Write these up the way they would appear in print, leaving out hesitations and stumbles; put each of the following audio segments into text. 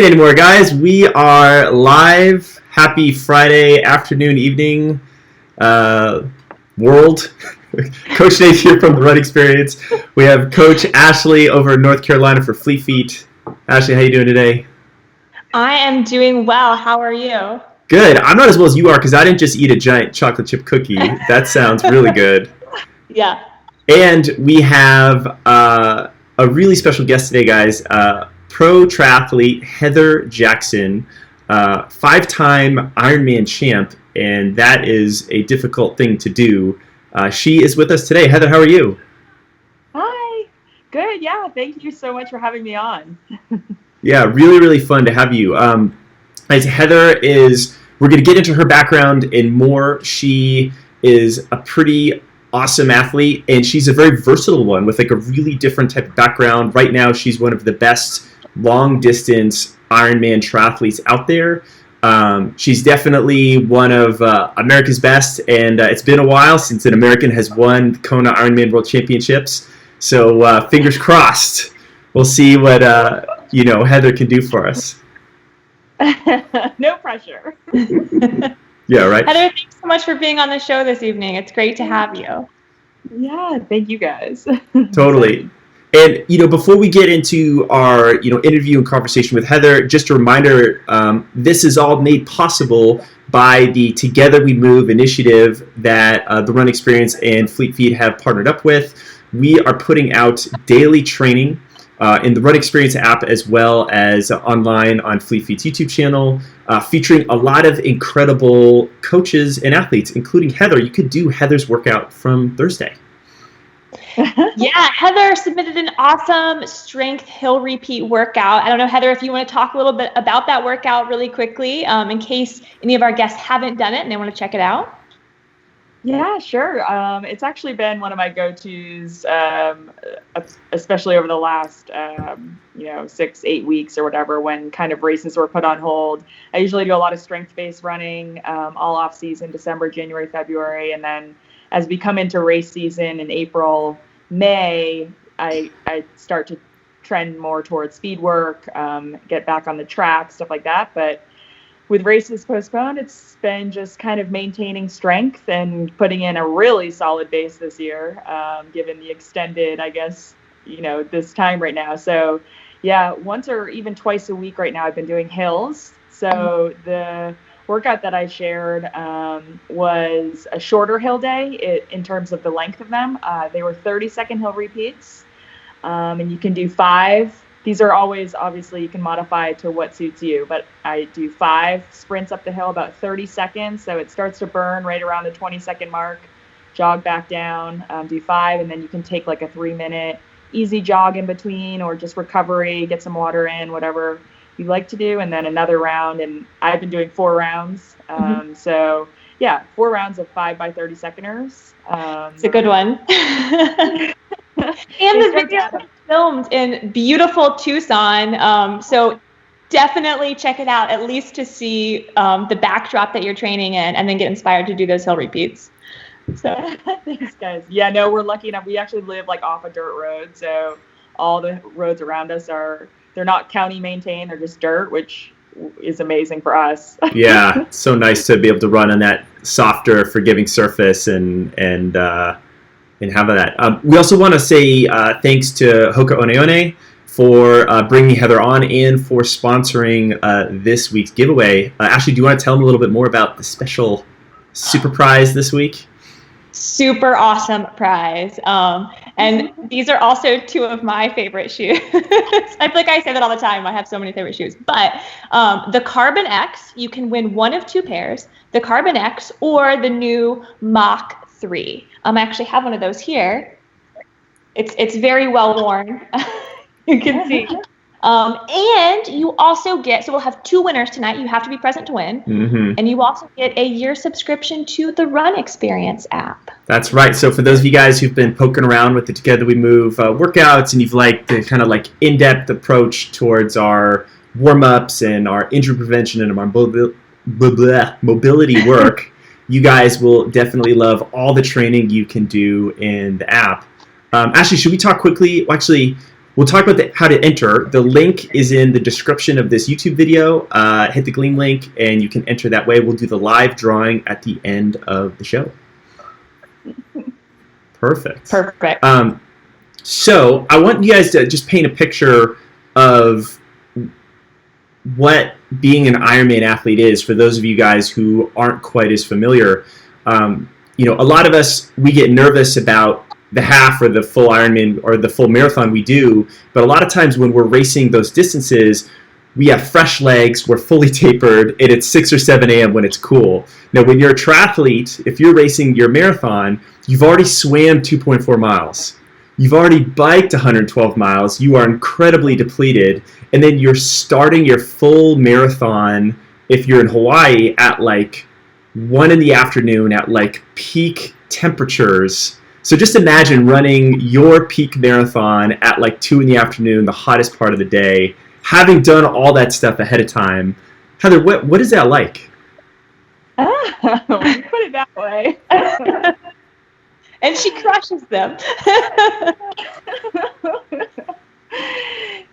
Anymore, guys. We are live. Happy Friday afternoon, evening, world. Coach Nate here from the Run Experience. We have Coach Ashley over in North Carolina for Fleet Feet. Ashley, how you doing today? I am doing well. How are you? Good. I'm not as well as you are because I didn't just eat a giant chocolate chip cookie. That sounds really good. Yeah. And we have a really special guest today, guys. Pro triathlete Heather Jackson, 5-time Ironman champ, and that is a difficult thing to do. She is with us today. Heather, how are you? Hi. Good. Yeah. Thank you so much for having me on. Yeah, really, really fun to have you. As Heather is, we're going to get into her background and more. She is a pretty awesome athlete, and she's a very versatile one with like a really different type of background. Right now, she's one of the best long-distance Ironman triathletes out there. She's definitely one of America's best, and it's been a while since an American has won Kona Ironman World Championships. So fingers crossed. We'll see what Heather can do for us. No pressure. Yeah, right. Heather, thanks so much for being on the show this evening. It's great to have you. Yeah, thank you guys. Totally. And, before we get into our, interview and conversation with Heather, just a reminder, this is all made possible by the Together We Move initiative that the Run Experience and Fleet Feet have partnered up with. We are putting out daily training in the Run Experience app as well as online on Fleet Feet's YouTube channel, featuring a lot of incredible coaches and athletes, including Heather. You could do Heather's workout from Thursday. Yeah, Heather submitted an awesome strength hill repeat workout. I don't know, Heather, if you want to talk a little bit about that workout really quickly, in case any of our guests haven't done it and they want to check it out. Yeah, sure. It's actually been one of my go-tos, especially over the last, 6-8 weeks or whatever, when kind of races were put on hold. I usually do a lot of strength-based running all off season, December, January, February, and then as we come into race season in April, May, I start to trend more towards speed work, get back on the track, stuff like that. But with races postponed, it's been just kind of maintaining strength and putting in a really solid base this year, given the extended, this time right now. So yeah, once or even twice a week right now, I've been doing hills. So the workout that I shared was a shorter hill day in terms of the length of them. They were 30-second hill repeats, and you can do 5. These are always, obviously, you can modify to what suits you, but I do 5 sprints up the hill, about 30 seconds. So it starts to burn right around the 20-second mark, jog back down, do 5, and then you can take like a 3-minute easy jog in between or just recovery, get some water in, whatever you like to do, and then another round. And I've been doing 4 rounds. So yeah, 4 rounds of 5 by 30 seconders. It's a good one. And the video is filmed in beautiful Tucson. So definitely check it out, at least to see the backdrop that you're training in, and then get inspired to do those hill repeats. So thanks, guys. Yeah, no, we're lucky enough. We actually live like off a dirt road, so all the roads around us they're not county maintained, they're just dirt, which is amazing for us. Yeah, it's so nice to be able to run on that softer, forgiving surface and have that. We also want to say thanks to Hoka One for bringing Heather on and for sponsoring this week's giveaway. Ashley, do you want to tell them a little bit more about the special super prize this week? Super awesome prize. And these are also 2 of my favorite shoes. I feel like I say that all the time. I have so many favorite shoes. But the Carbon X, you can win one of 2 pairs, the Carbon X or the new Mach 3. I actually have one of those here. It's very well worn. You can see. And you also get, so we'll have 2 winners tonight. You have to be present to win. Mm-hmm. And you also get a year subscription to the Run Experience app. That's right. So for those of you guys who've been poking around with the Together We Move workouts, and you've liked the kind of like in-depth approach towards our warm-ups and our injury prevention and our mobility work, you guys will definitely love all the training you can do in the app. Ashley, should we talk quickly? Well, actually, we'll talk about how to enter. The link is in the description of this YouTube video. Hit the Gleam link, and you can enter that way. We'll do the live drawing at the end of the show. Perfect. So I want you guys to just paint a picture of what being an Ironman athlete is for those of you guys who aren't quite as familiar. A lot of us, we get nervous about the half or the full Ironman or the full marathon we do, but a lot of times when we're racing those distances, we have fresh legs, we're fully tapered, and it's 6 or 7 a.m. when it's cool. Now, when you're a triathlete, if you're racing your marathon, you've already swam 2.4 miles. You've already biked 112 miles. You are incredibly depleted. And then you're starting your full marathon, if you're in Hawaii, at like 1 in the afternoon at like peak temperatures. So just imagine running your peak marathon at like 2 in the afternoon, the hottest part of the day, having done all that stuff ahead of time. Heather, what is that like? You put it that way. And she crushes them.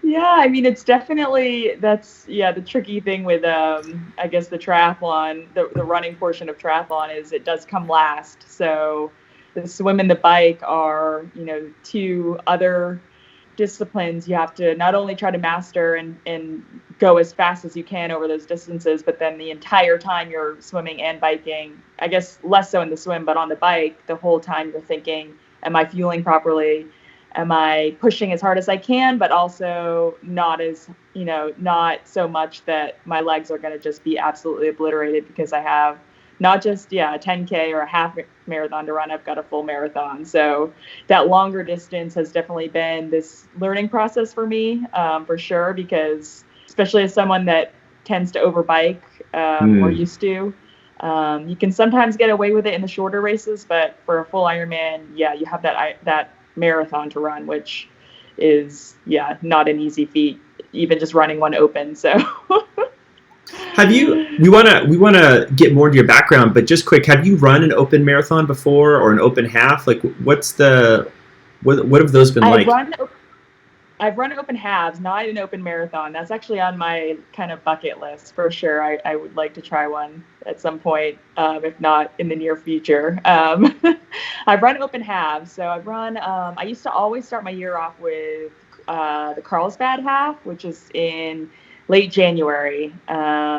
Yeah, I mean, it's definitely, the tricky thing with, I guess, the triathlon, the running portion of triathlon is it does come last. So the swim and the bike are, two other disciplines you have to not only try to master and go as fast as you can over those distances, but then the entire time you're swimming and biking, I guess less so in the swim, but on the bike, the whole time you're thinking, am I fueling properly? Am I pushing as hard as I can, but also not so much that my legs are going to just be absolutely obliterated because I have not just, a 10K or a half marathon to run, I've got a full marathon. So that longer distance has definitely been this learning process for me, for sure, because especially as someone that tends to overbike or used to, you can sometimes get away with it in the shorter races, but for a full Ironman, you have that marathon to run, which is, not an easy feat, even just running one open. So we want to get more into your background, but just quick, have you run an open marathon before or an open half? Like what have those been like? I've run open halves, not an open marathon. That's actually on my kind of bucket list for sure. I would like to try one at some point, if not in the near future. I've run open halves. So I've run, I used to always start my year off with the Carlsbad half, which is in late January.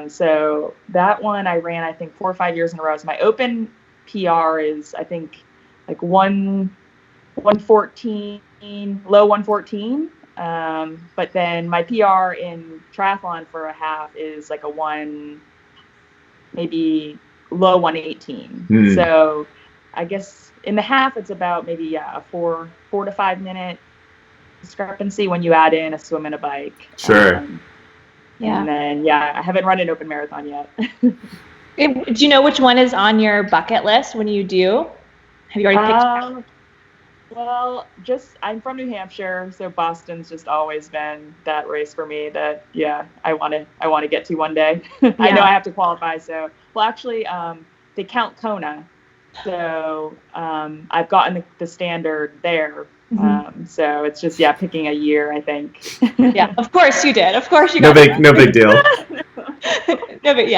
So that one I ran, I think 4 or 5 years in a row. So my open PR is, I think, like 114, low 114. But then my PR in triathlon for a half is like maybe low 118. So I guess in the half, it's about maybe, a 4 to 5 minute discrepancy when you add in a swim and a bike. Sure. And then, I haven't run an open marathon yet. Do you know which one is on your bucket list when you do? Have you already picked? Well, I'm from New Hampshire, so Boston's just always been that race for me that, I want to get to one day. I know I have to qualify. So, actually, they count Kona. So, I've gotten the standard there. So it's just, picking a year, I think. Yeah, of course you did. Of course you got it. No big deal. No, but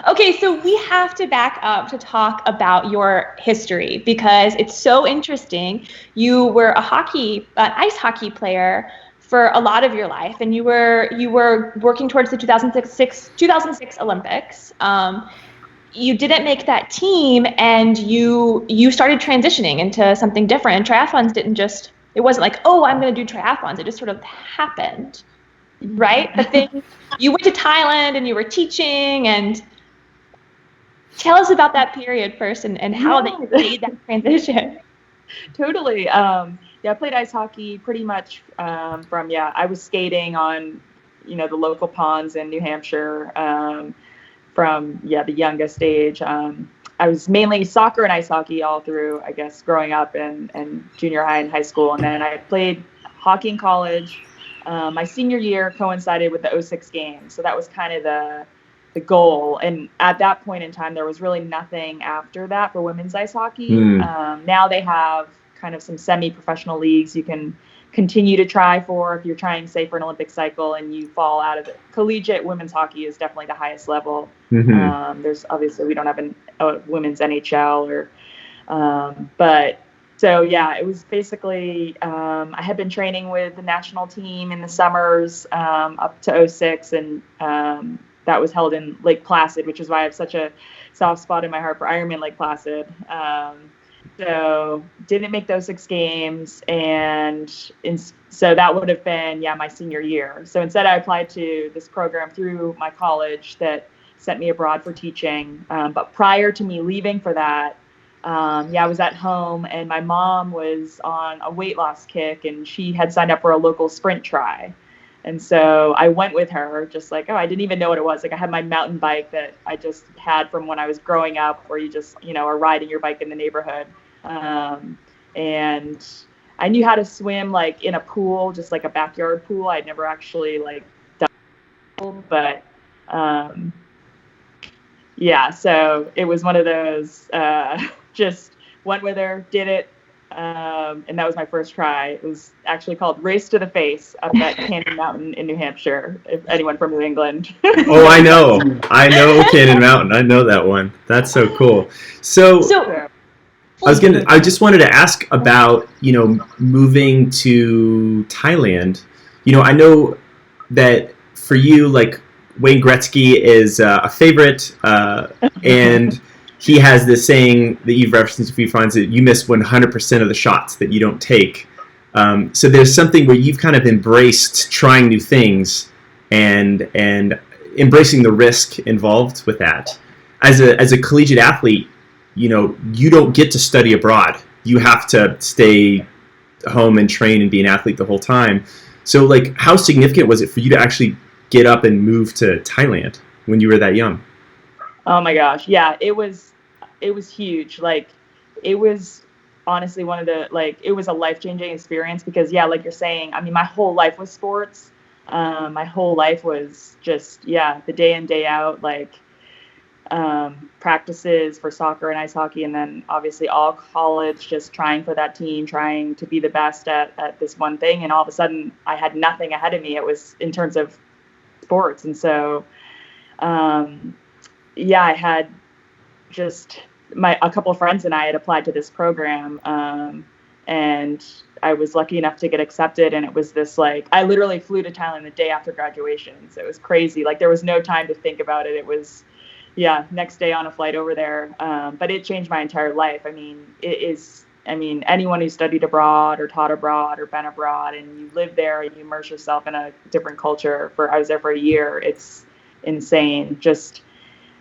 Okay, so we have to back up to talk about your history because it's so interesting. You were an ice hockey player for a lot of your life, and you were working towards the 2006 Olympics. You didn't make that team, and you started transitioning into something different. And triathlons it wasn't like, oh, I'm going to do triathlons. It just sort of happened, right? But then you went to Thailand and you were teaching, and tell us about that period first and how they made that transition. Totally. I played ice hockey pretty much from, I was skating on, the local ponds in New Hampshire from, the youngest age. I was mainly soccer and ice hockey all through, I guess, growing up and junior high and high school. And then I played hockey in college. My senior year coincided with the 2006 games. So that was kind of the goal. And at that point in time, there was really nothing after that for women's ice hockey. Now they have kind of some semi-professional leagues you can continue to try for if you're trying, say, for an Olympic cycle and you fall out of it. Collegiate women's hockey is definitely the highest level. There's obviously, we don't have a women's NHL but so yeah, it was basically, I had been training with the national team in the summers up to 2006, and that was held in Lake Placid, which is why I have such a soft spot in my heart for Ironman Lake Placid. So didn't make those 6 games, and so that would have been my senior year. So instead I applied to this program through my college that sent me abroad for teaching. But prior to me leaving for that, I was at home, and my mom was on a weight loss kick, and she had signed up for a local sprint try. And so I went with her, just like, I didn't even know what it was. Like, I had my mountain bike that I just had from when I was growing up, where you just, are riding your bike in the neighborhood. And I knew how to swim, like, in a pool, just like a backyard pool. I'd never actually, like, done it, but so it was one of those, just went with her, did it. And that was my first try. It was actually called Race to the Face up at Cannon Mountain in New Hampshire, if anyone from New England. Oh, I know Cannon Mountain. I know that one. That's so cool. So I just wanted to ask about, moving to Thailand. I know that for you, like, Wayne Gretzky is a favorite, and he has this saying that you've referenced a few times, that you miss 100% of the shots that you don't take. So there's something where you've kind of embraced trying new things and embracing the risk involved with that. As a collegiate athlete, you don't get to study abroad. You have to stay home and train and be an athlete the whole time. So, like, how significant was it for you to actually get up and move to Thailand when you were that young? Oh my gosh. Yeah, it was huge. Like, it was honestly one of the, like, it was a life-changing experience because, like you're saying, I mean, my whole life was sports. My whole life was just, the day in, day out, like, practices for soccer and ice hockey. And then obviously all college, just trying for that team, trying to be the best at this one thing. And all of a sudden I had nothing ahead of me. It was in terms of sports. And so, I had just a couple of friends and I had applied to this program, and I was lucky enough to get accepted. And it was this, like, I literally flew to Thailand the day after graduation. So it was crazy. Like, there was no time to think about it. It was, next day on a flight over there. But it changed my entire life. I mean, anyone who studied abroad or taught abroad or been abroad and you live there and you immerse yourself in a different culture I was there for a year. It's insane. Just,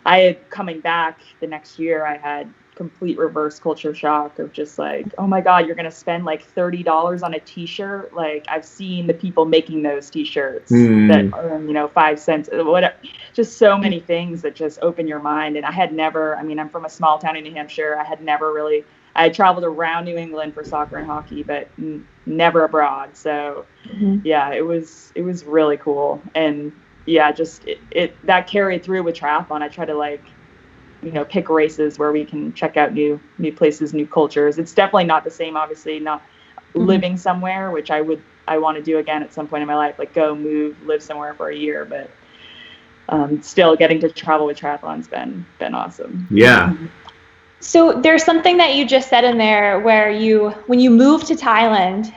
I had coming back the next year, I had complete reverse culture shock of just like, oh my God, you're going to spend like $30 on a t-shirt. Like, I've seen the people making those t-shirts that are, 5 cents, whatever, just so many things that just open your mind. And I had never, I'm from a small town in New Hampshire. I had traveled around New England for soccer and hockey, but never abroad. So it was really cool. And just it that carried through with triathlon. I try to, like, pick races where we can check out new places, new cultures. It's definitely not the same, obviously, not living somewhere, which I want to do again at some point in my life, like go live somewhere for a year, but still getting to travel with triathlon's been awesome. Yeah. So there's something that you just said in there where when you moved to Thailand,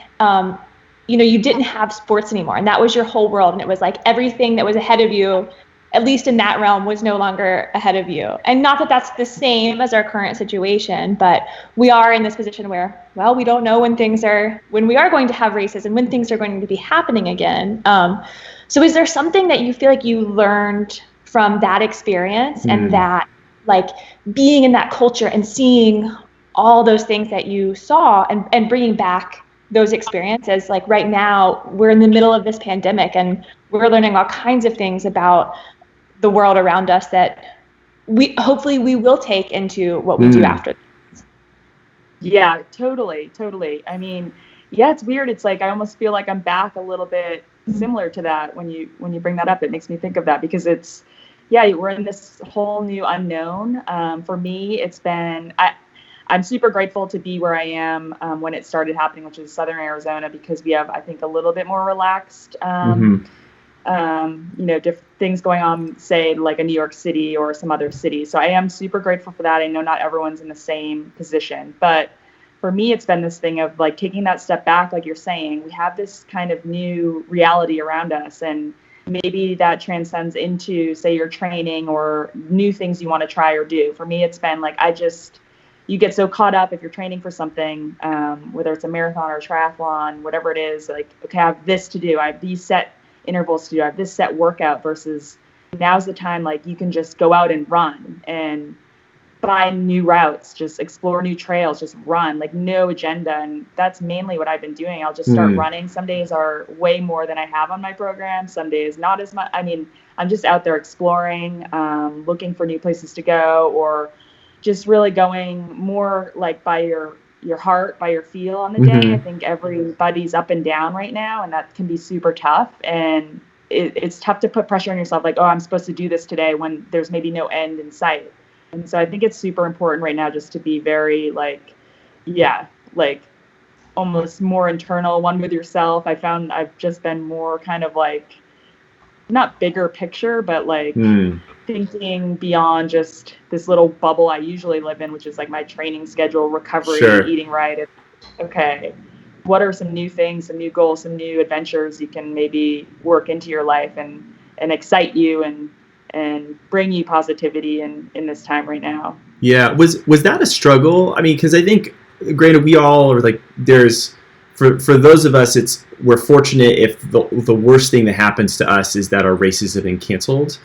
you didn't have sports anymore, and that was your whole world. And it was like everything that was ahead of you, at least in that realm, was no longer ahead of you. And not that that's the same as our current situation, but we are in this position where, well, we don't know when we are going to have races and when things are going to be happening again. So is there something that you feel like you learned from that experience and that, like, being in that culture and seeing all those things that you saw and bringing back those experiences? Like, right now we're in the middle of this pandemic and we're learning all kinds of things about the world around us that hopefully we will take into what we do after. Yeah, totally. I mean, it's weird. It's like, I almost feel like I'm back a little bit similar to that when you bring that up. It makes me think of that because it's, we're in this whole new unknown. For me, it's been, I'm super grateful to be where I am when it started happening, which is Southern Arizona, because we have, I think, a little bit more relaxed, things going on, say, like a New York City or some other city. So I am super grateful for that. I know not everyone's in the same position, but for me, it's been this thing of like taking that step back, like you're saying. We have this kind of new reality around us, and maybe that transcends into, say, your training or new things you want to try or do. For me, it's been like, you get so caught up if you're training for something, whether it's a marathon or a triathlon, whatever it is, like, okay, I have this to do. I have these set intervals to do. I have this set workout, versus now's the time, like, you can just go out and run and find new routes, just explore new trails, just run, like no agenda. And that's mainly what I've been doing. I'll just start running. Some days are way more than I have on my program. Some days not as much. I mean, I'm just out there exploring, looking for new places to go, or just really going more like by your heart, by your feel on the day. I think everybody's up and down right now, and that can be super tough. And it's tough to put pressure on yourself, like, oh, I'm supposed to do this today, when there's maybe no end in sight. And so I think it's super important right now just to be very like almost more internal, one with yourself. I found I've just been more kind of like, not bigger picture, but like thinking beyond just this little bubble I usually live in, which is like my training schedule, recovery, eating right. It's, okay, what are some new things, some new goals, some new adventures you can maybe work into your life and excite you and bring you positivity in this time right now. Yeah. Was that a struggle? I mean, because I think, granted, we all are like, there's, for those of us, we're fortunate if the worst thing that happens to us is that our races have been canceled.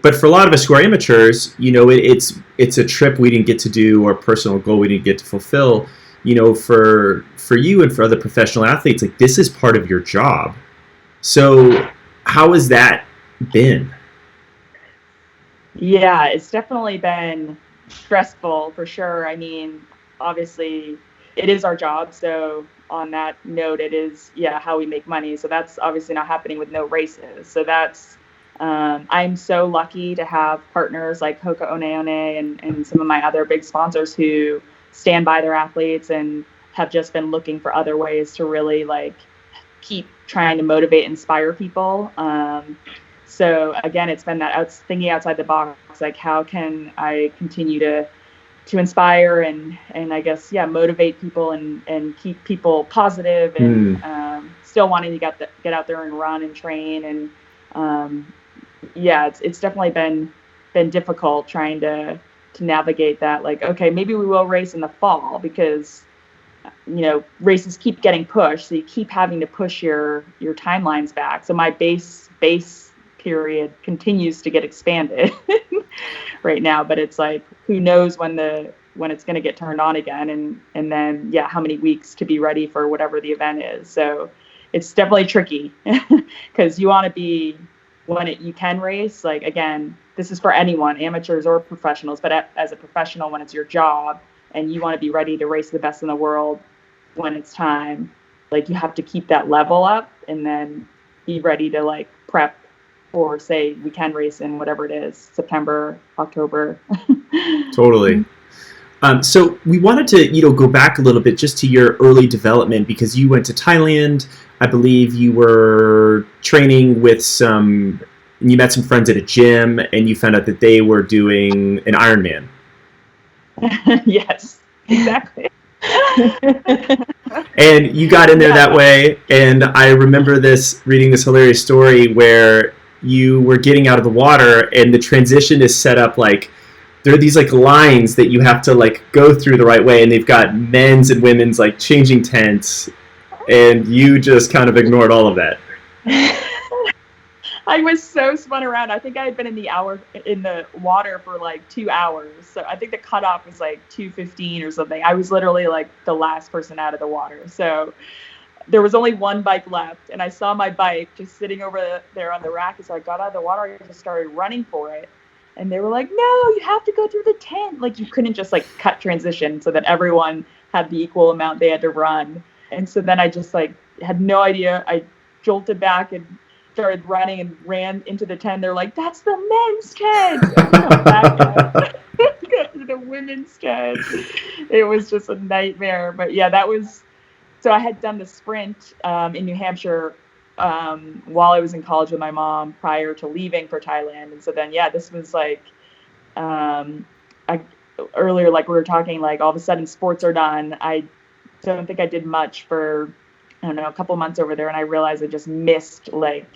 But for a lot of us who are amateurs, it's a trip we didn't get to do, or a personal goal we didn't get to fulfill. For you and for other professional athletes, like, this is part of your job. So how has that been? Yeah, it's definitely been stressful for sure. I mean, obviously it is our job. So on that note, it is, how we make money. So that's obviously not happening with no races. So that's, I'm so lucky to have partners like Hoka One One and some of my other big sponsors who stand by their athletes and have just been looking for other ways to really like keep trying to motivate, inspire people. So again, it's been that thinking outside the box, like, how can I continue to inspire and I guess, motivate people and keep people positive and still wanting to get out there and run and train. And it's definitely been difficult trying to navigate that. Like, okay, maybe we will race in the fall because, races keep getting pushed. So you keep having to push your timelines back. So my base period continues to get expanded right now, but it's like, who knows when it's going to get turned on again, and then how many weeks to be ready for whatever the event is. So it's definitely tricky because you want to be when you can race. Like, again, this is for anyone, amateurs or professionals, but as a professional, when it's your job and you want to be ready to race the best in the world when it's time, like, you have to keep that level up and then be ready to like prep for, say, we can race in whatever it is, September, October. Totally. So we wanted to, go back a little bit just to your early development, because you went to Thailand. I believe you were training with you met some friends at a gym, and you found out that they were doing an Ironman. Yes, exactly. And you got in there that way. And I remember reading this hilarious story where you were getting out of the water, and the transition is set up like there are these like lines that you have to like go through the right way, and they've got men's and women's like changing tents, and you just kind of ignored all of that. I was so spun around. I think I had been in the water for like 2 hours. So I think the cutoff was like 2:15 or something. I was literally like the last person out of the water. So there was only one bike left, and I saw my bike just sitting over there on the rack. And so I got out of the water and just started running for it. And they were like, no, you have to go through the tent. Like, you couldn't just like cut transition so that everyone had the equal amount they had to run. And so then I just like had no idea. I jolted back and started running and ran into the tent. They're like, that's the men's tent. Back up. Go to the women's tent. it was just a nightmare. But yeah, so I had done the sprint in New Hampshire while I was in college with my mom prior to leaving for Thailand. And so then, yeah, this was like, earlier, like we were talking, like all of a sudden sports are done. I don't think I did much for, I don't know, a couple months over there. And I realized I just missed like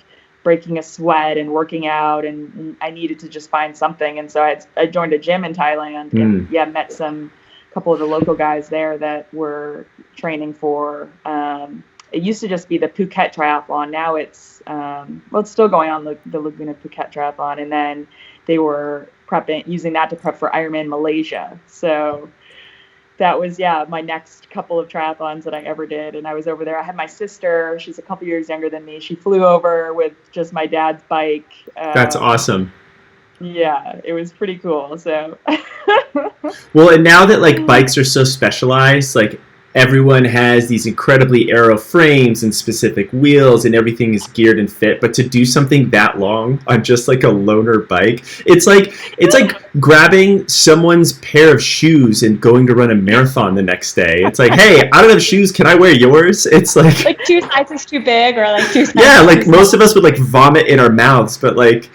breaking a sweat and working out, and I needed to just find something. And so I joined a gym in Thailand and met couple of the local guys there that were training for, it used to just be the Phuket Triathlon. Now it's, it's still going on, the Laguna Phuket Triathlon. And then they were using that to prep for Ironman Malaysia. So that was, my next couple of triathlons that I ever did. And I was over there. I had my sister, she's a couple years younger than me. She flew over with just my dad's bike. That's awesome. Yeah, it was pretty cool. So, well, and now that like bikes are so specialized, like everyone has these incredibly aero frames and specific wheels, and everything is geared and fit. But to do something that long on just like a loaner bike, it's like grabbing someone's pair of shoes and going to run a marathon the next day. It's like, hey, I don't have shoes. Can I wear yours? It's like 2 sizes too big, or like 2 sizes. Yeah, like most of us would like vomit in our mouths, but like.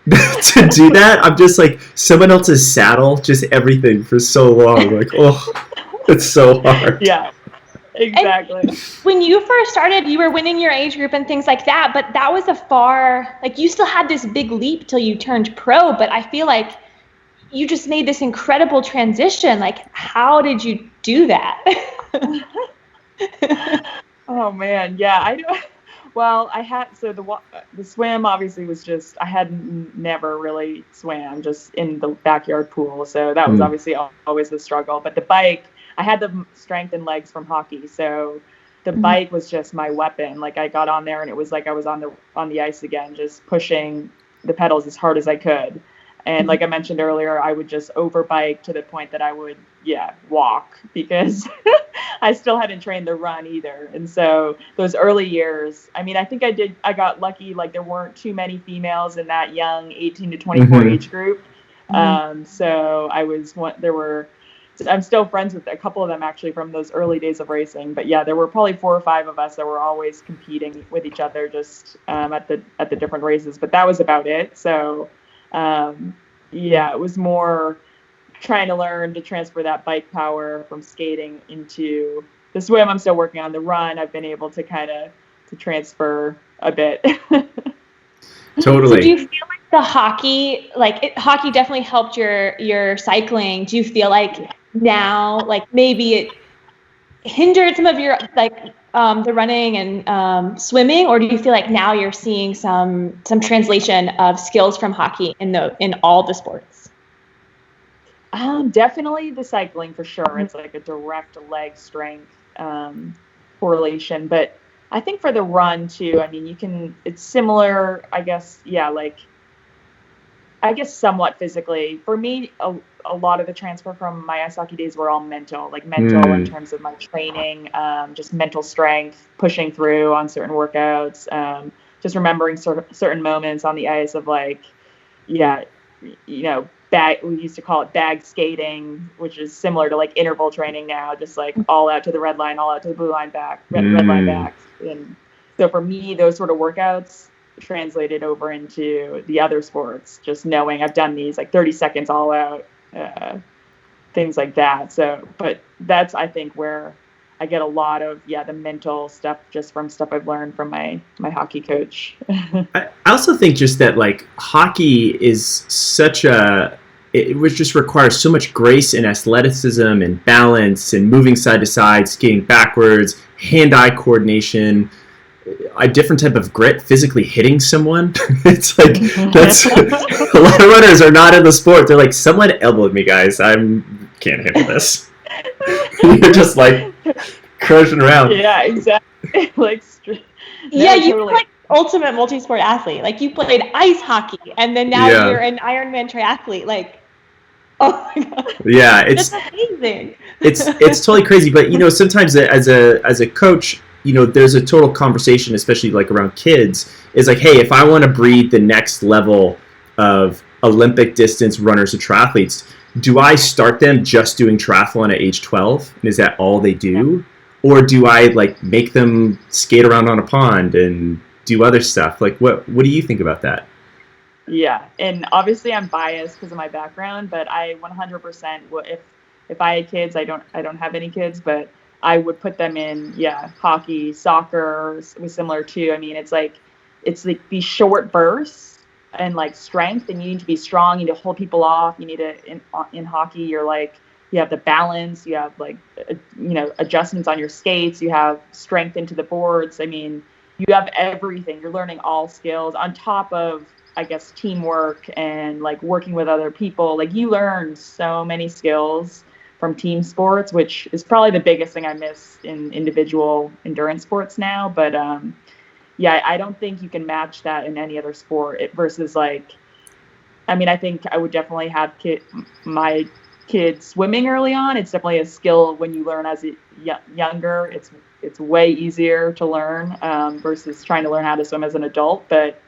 To do that, I'm just like someone else's saddle, just everything for so long. Like, oh, it's so hard. Yeah, exactly. And when you first started, you were winning your age group and things like that, but that was you still had this big leap till you turned pro, but I feel like you just made this incredible transition. Like, how did you do that? Oh man, yeah, I know. Well, I had, so the swim obviously was just, I had never really swam, just in the backyard pool. So that was obviously always the struggle. But the bike, I had the strength and legs from hockey. So the bike was just my weapon. Like I got on there and it was like I was on the ice again, just pushing the pedals as hard as I could. And like I mentioned earlier, I would just overbike to the point that I would, walk, because I still hadn't trained the run either. And so those early years, I mean, I think I got lucky. Like there weren't too many females in that young 18 to 24 age group. So I'm still friends with a couple of them actually from those early days of racing. But yeah, there were probably 4 or 5 of us that were always competing with each other just at the different races. But that was about it. So it was more trying to learn to transfer that bike power from skating into the swim. I'm still working on the run. I've been able to to transfer a bit. Totally. So do you feel like the hockey, hockey definitely helped your cycling? Do you feel like now, like maybe it hindered some of your the running and swimming, or do you feel like now you're seeing some translation of skills from hockey in all the sports? Definitely the cycling for sure. It's like a direct leg strength correlation, but I think for the run too, I mean, it's similar, I guess. Yeah, I guess somewhat physically. For me, a lot of the transfer from my ice hockey days were all mental in terms of my training, just mental strength, pushing through on certain workouts, just remembering certain moments on the ice of we used to call it bag skating, which is similar to like interval training now, just like all out to the red line, all out to the blue line back, red line back. And so for me, those sort of workouts translated over into the other sports, just knowing I've done these like 30 seconds all out, things like that. So, but that's, I think, where I get a lot of, the mental stuff just from stuff I've learned from my hockey coach. I also think just that like hockey is it just requires so much grace and athleticism and balance and moving side to side, skating backwards, hand-eye coordination, a different type of grit, physically hitting someone. It's like, that's a lot of runners are not in the sport. They're like, someone elbowed me, guys. I can't handle this. You're just like crushing around. Yeah, exactly. You totally. Like ultimate multisport athlete. Like you played ice hockey, and then now you're an Ironman triathlete. Like, oh my god. Yeah, it's amazing. it's totally crazy. But sometimes as a coach, there's a total conversation, especially like around kids, is like, hey, if I want to breed the next level of Olympic distance runners or triathletes, do I start them just doing triathlon at age 12? And is that all they do? Or do I like make them skate around on a pond and do other stuff? Like what do you think about that? Yeah, and obviously I'm biased because of my background, but I 100% would, if I had kids, I don't have any kids, but I would put them in, hockey, soccer was similar too. I mean, it's like these short bursts and like strength, and you need to be strong, you need to hold people off, you need to in hockey, you're like, you have the balance, you have like adjustments on your skates, you have strength into the boards. I mean, you have everything. You're learning all skills on top of, I guess, teamwork and like working with other people. Like you learn so many skills from team sports, which is probably the biggest thing I miss in individual endurance sports now. But I don't think you can match that in any other sport versus like, I mean, I think I would definitely have my kids swimming early on. It's definitely a skill when you learn as younger. It's way easier to learn versus trying to learn how to swim as an adult. But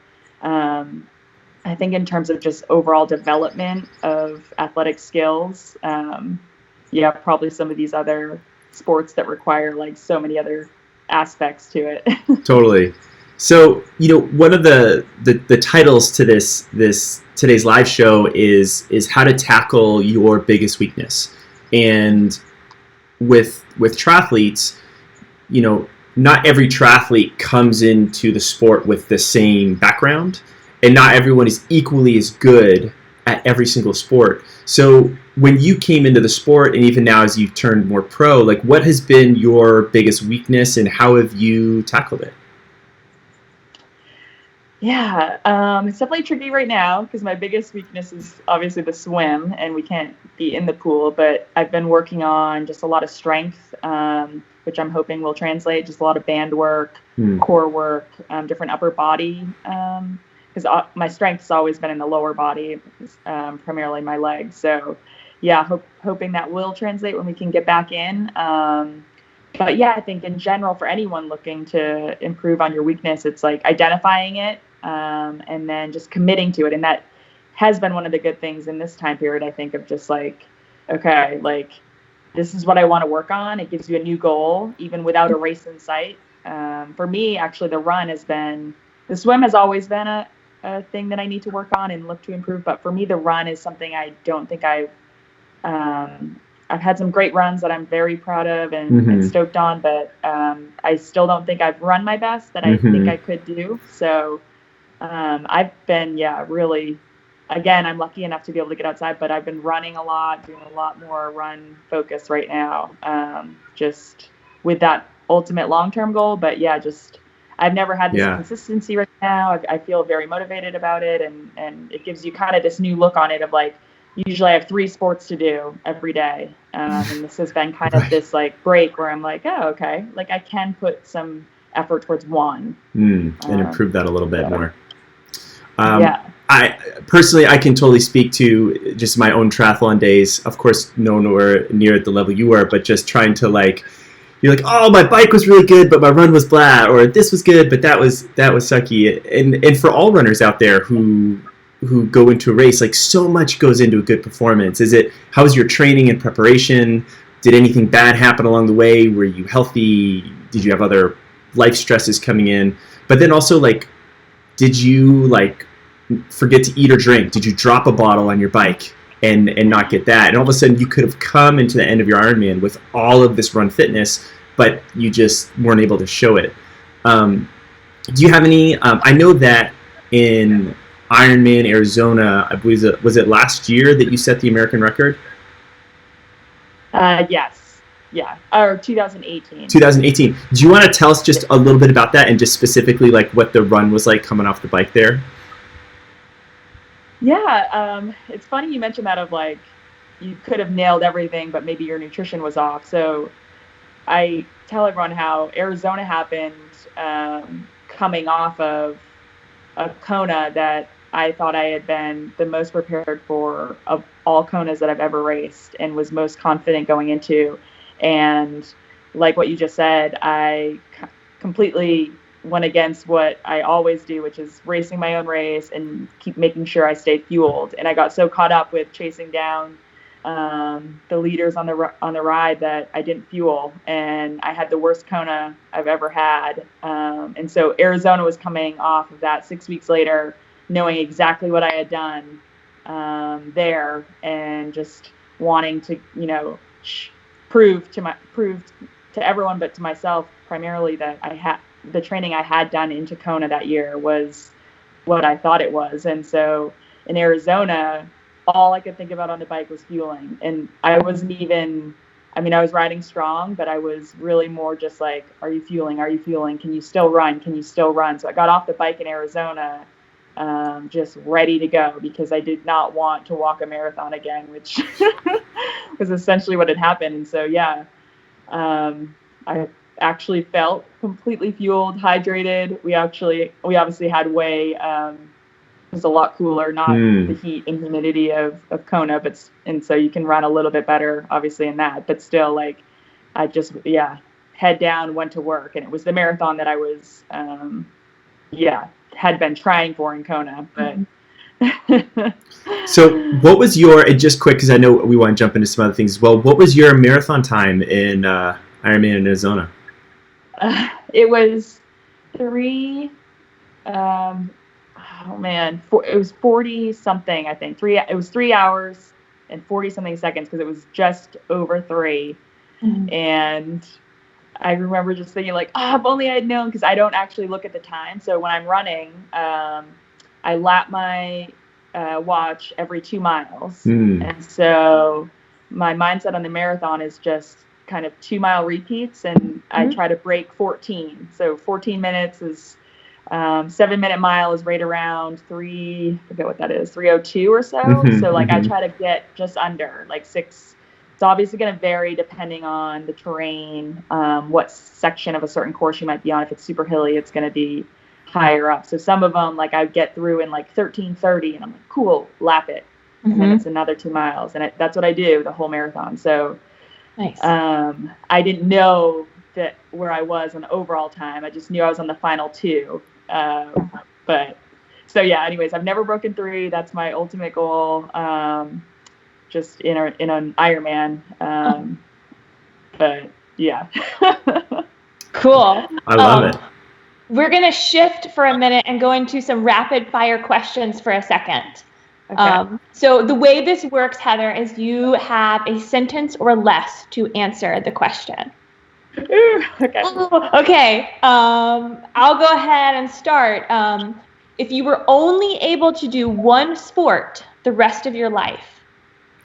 I think in terms of just overall development of athletic skills, probably some of these other sports that require like so many other aspects to it. Totally. So, one of the titles to this today's live show is how to tackle your biggest weakness. And with triathletes, not every triathlete comes into the sport with the same background, and not everyone is equally as good at every single sport. So when you came into the sport, and even now as you've turned more pro, like what has been your biggest weakness and how have you tackled it? Yeah, it's definitely tricky right now because my biggest weakness is obviously the swim, and we can't be in the pool. But I've been working on just a lot of strength, which I'm hoping will translate. Just a lot of band work, core work, different upper body. Because my strength has always been in the lower body, primarily my legs. So, hoping that will translate when we can get back in. But I think in general, for anyone looking to improve on your weakness, it's like identifying it and then just committing to it. And that has been one of the good things in this time period, I think, of just like, okay, like this is what I want to work on. It gives you a new goal, even without a race in sight. For me, actually, the swim has always been a thing that I need to work on and look to improve. But for me, the run is something I don't think I've had some great runs that I'm very proud of and stoked on, but I still don't think I've run my best that I think I could do. So I've been, really, again, I'm lucky enough to be able to get outside, but I've been running a lot, doing a lot more run focus right now, just with that ultimate long-term goal. But I've never had this consistency right now. I feel very motivated about it, and it gives you kind of this new look on it of like, usually I have 3 sports to do every day. And this has been kind of this like break where I'm like, oh, okay, like I can put some effort towards one. And improve that a little bit more. I personally, I can totally speak to just my own triathlon days. Of course, nowhere near at the level you were, but just trying to like, you're like, oh, my bike was really good, but my run was blah, or this was good, but that was sucky. And for all runners out there who go into a race, like so much goes into a good performance. How was your training and preparation? Did anything bad happen along the way? Were you healthy? Did you have other life stresses coming in? But then also like, did you like forget to eat or drink? Did you drop a bottle on your bike and not get that? And all of a sudden you could have come into the end of your Ironman with all of this run fitness, but you just weren't able to show it. Do you have any, I know that in Ironman Arizona, I believe was it last year that you set the American record? Yes. Yeah. Or 2018. 2018. Do you want to tell us just a little bit about that and just specifically like what the run was like coming off the bike there? Yeah. It's funny you mentioned that of like, you could have nailed everything, but maybe your nutrition was off. So I tell everyone how Arizona happened coming off of a Kona that I thought I had been the most prepared for of all Konas that I've ever raced and was most confident going into. And like what you just said, I completely went against what I always do, which is racing my own race and keep making sure I stay fueled. And I got so caught up with chasing down the leaders on the ride that I didn't fuel, and I had the worst Kona I've ever had. And so Arizona was coming off of that 6 weeks later, knowing exactly what I had done there, and just wanting to, you know, prove to everyone, but to myself primarily, that the training I had done into Kona that year was what I thought it was. And so in Arizona, all I could think about on the bike was fueling. And I wasn't even, I mean, I was riding strong, but I was really more just like, are you fueling? Are you fueling? Can you still run? Can you still run? So I got off the bike in Arizona, just ready to go, because I did not want to walk a marathon again, which was essentially what had happened. And so, yeah, I actually felt completely fueled, hydrated. We obviously had way, it was a lot cooler, not the heat and humidity of Kona, and so you can run a little bit better, obviously, in that. But still, like, I just, head down, went to work, and it was the marathon that I was, had been trying for in Kona. But So, what was your, and just quick, because I know we want to jump into some other things as well. What was your marathon time in Ironman Des Ona? It was it was 40 something, I think. It was 3 hours and 40 something seconds, because it was just over 3. And I remember just thinking, like, if only I had known, because I don't actually look at the time. So when I'm running, I lap my watch every 2 miles. And so my mindset on the marathon is just kind of 2-mile repeats, and I try to break 14. So 14 minutes is 7-minute mile is right around I forget what that is, 3:02 or so. So like I try to get just under like 6. It's obviously going to vary depending on the terrain, what section of a certain course you might be on. If it's super hilly, it's going to be higher up. So some of them, like, I get through in like 13:30, and I'm like, cool, lap it. And then it's another 2 miles, and that's what I do the whole marathon. So nice. I didn't know that where I was on overall time. I just knew I was on the final 2. But so yeah, anyways, I've never broken 3. That's my ultimate goal. Just in an Ironman. But yeah. Cool. I love it. We're going to shift for a minute and go into some rapid fire questions for a second. Okay. So the way this works, Heather, is you have a sentence or less to answer the question. Okay. Okay. I'll go ahead and start. If you were only able to do one sport the rest of your life,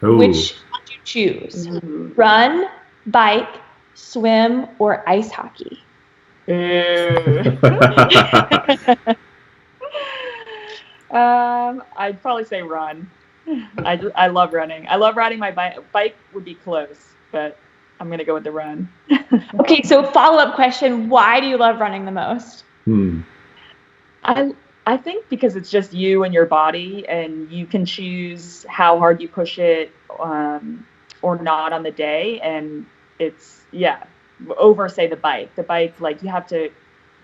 which would you choose? Run, bike, swim, or ice hockey? I'd probably say run. I love running. I love riding my bike. Bike would be close, but I'm going to go with the run. Okay, so follow-up question, why do you love running the most? I think because it's just you and your body, and you can choose how hard you push it or not on the day. And it's, over, say, the bike. The bike, like, you have to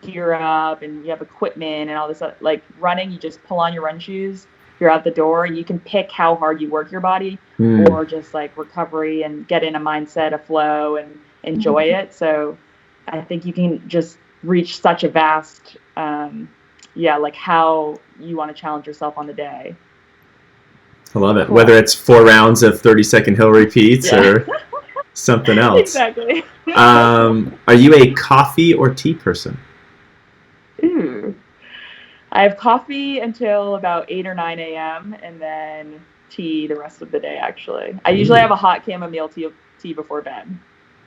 gear up and you have equipment and all this. Like, running, you just pull on your run shoes, you're out the door, and you can pick how hard you work your body or just, like, recovery and get in a mindset of flow and enjoy it. So I think you can just reach such a vast like how you want to challenge yourself on the day. I love it. Cool. Whether it's 4 rounds of 30-second hill repeats or something else. Exactly. Are you a coffee or tea person? Ooh. I have coffee until about 8 or 9 a.m. and then tea the rest of the day, actually. I usually have a hot chamomile tea before bed.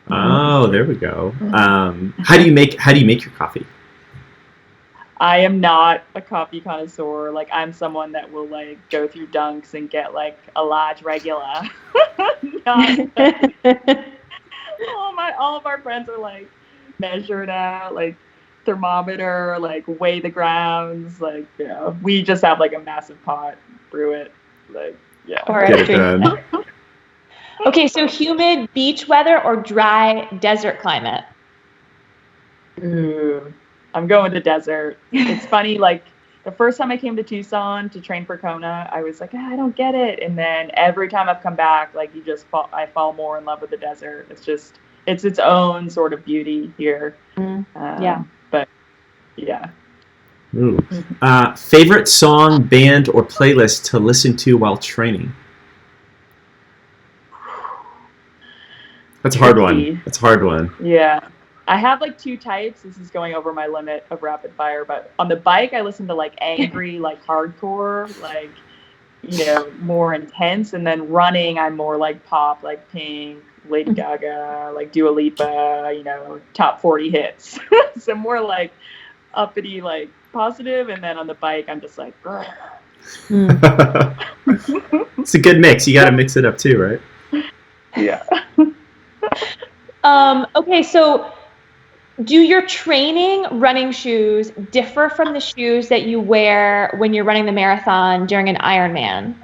Oh, there we go. How do you make your coffee? I am not a coffee connoisseur. Like, I'm someone that will, like, go through Dunks and get, like, a large regular. All of our friends are, like, measure it out, like, thermometer, like, weigh the grounds. Like, we just have, like, a massive pot, brew it. Like, All right. Get it done. Okay, so humid beach weather or dry desert climate? Ooh. I'm going to desert. It's funny, like the first time I came to Tucson to train for Kona, I was like, I don't get it. And then every time I've come back, like I fall more in love with the desert. It's its own sort of beauty here. Yeah. But yeah. Ooh. Favorite song, band, or playlist to listen to while training? That's a hard one. That's a hard one. Yeah. I have like two types. This is going over my limit of rapid fire, but on the bike, I listen to like angry, like hardcore, like, more intense. And then running, I'm more like pop, like Pink, Lady Gaga, like Dua Lipa, top 40 hits. So more like uppity, like positive. And then on the bike, I'm just like, It's a good mix. You got to mix it up too, right? Yeah. Okay, so do your training running shoes differ from the shoes that you wear when you're running the marathon during an Ironman?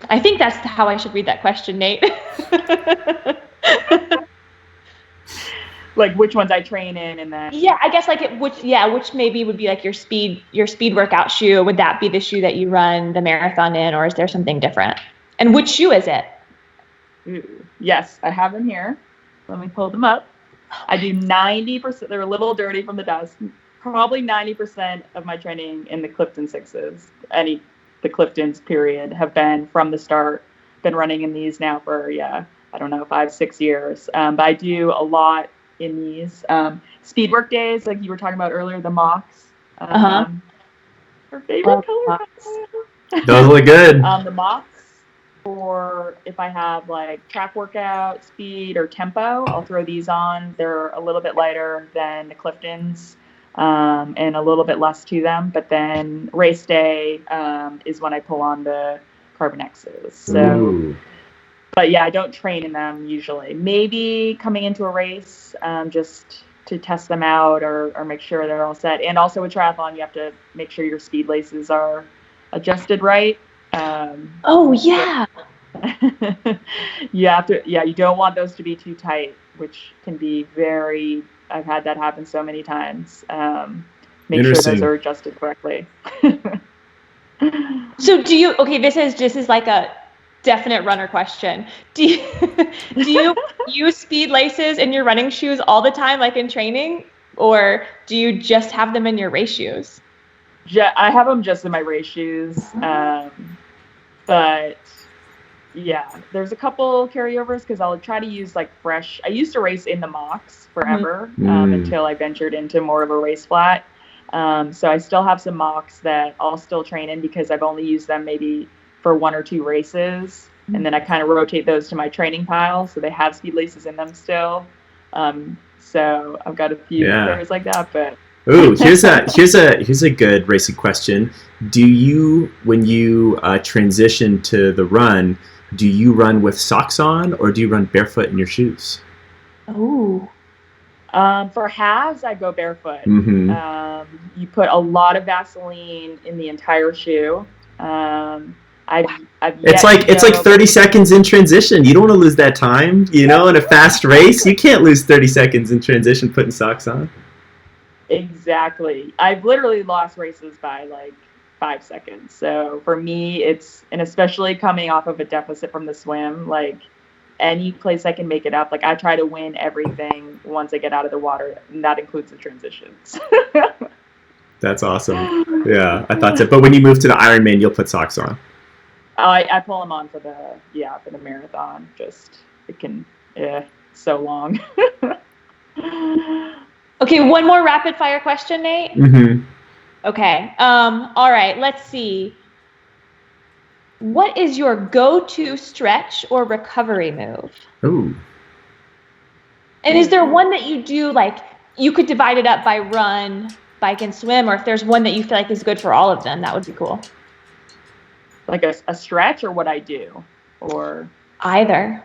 I think that's how I should read that question, Nate. Like which ones I train in, and then I guess like which maybe would be like your speed workout shoe. Would that be the shoe that you run the marathon in, or is there something different? And which shoe is it? Ooh, yes, I have them here. Let me pull them up. I do 90%. They're a little dirty from the dust. Probably 90% of my training in the Clifton sixes, the Cliftons period, have been from the start. Been running in these now for, I don't know, 5-6 years. But I do a lot in these. Speed work days, like you were talking about earlier, the Machs. Her favorite color. Those look good. The Machs. For if I have like track workout, speed, or tempo, I'll throw these on. They're a little bit lighter than the Cliftons, and a little bit less to them. But then race day is when I pull on the Carbon X's. So, but yeah, I don't train in them usually. Maybe coming into a race, just to test them out or make sure they're all set. And also with triathlon, you have to make sure your speed laces are adjusted right. You don't want those to be too tight, which can be I've had that happen so many times. Make sure those are adjusted correctly. So this is like a definite runner question. Do you use speed laces in your running shoes all the time, like in training, or do you just have them in your race shoes? I have them just in my race shoes. But yeah, there's a couple carryovers because I'll try to use like fresh. I used to race in the Machs forever until I ventured into more of a race flat. So I still have some Machs that I'll still train in because I've only used them maybe for 1 or 2 races. And then I kind of rotate those to my training pile. So they have speed laces in them still. So I've got a few pairs like that, but. Ooh, here's a good racing question. Do you, when you transition to the run, do you run with socks on or do you run barefoot in your shoes? Ooh. For halves, I go barefoot. You put a lot of Vaseline in the entire shoe. It's like 30 seconds in transition. You don't want to lose that time, in a fast race. You can't lose 30 seconds in transition putting socks on. Exactly. I've literally lost races by like 5 seconds. So for me, and especially coming off of a deficit from the swim, like any place I can make it up, like I try to win everything once I get out of the water, and that includes the transitions. That's awesome. Yeah, I thought so. But when you move to the Ironman, you'll put socks on. I pull them on for the marathon. So long. Okay, one more rapid fire question, Nate. Okay. All right. Let's see. What is your go-to stretch or recovery move? Ooh. And is there one that you do, like, you could divide it up by run, bike, and swim, or if there's one that you feel like is good for all of them, that would be cool. Like a stretch or what I do? Or either.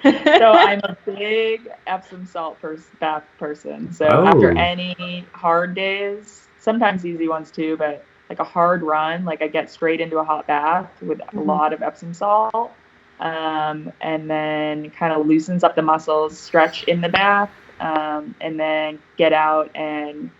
So I'm a big Epsom salt bath person. So after any hard days, sometimes easy ones too, but like a hard run, like I get straight into a hot bath with a lot of Epsom salt, and then kind of loosens up the muscles, stretch in the bath, and then get out and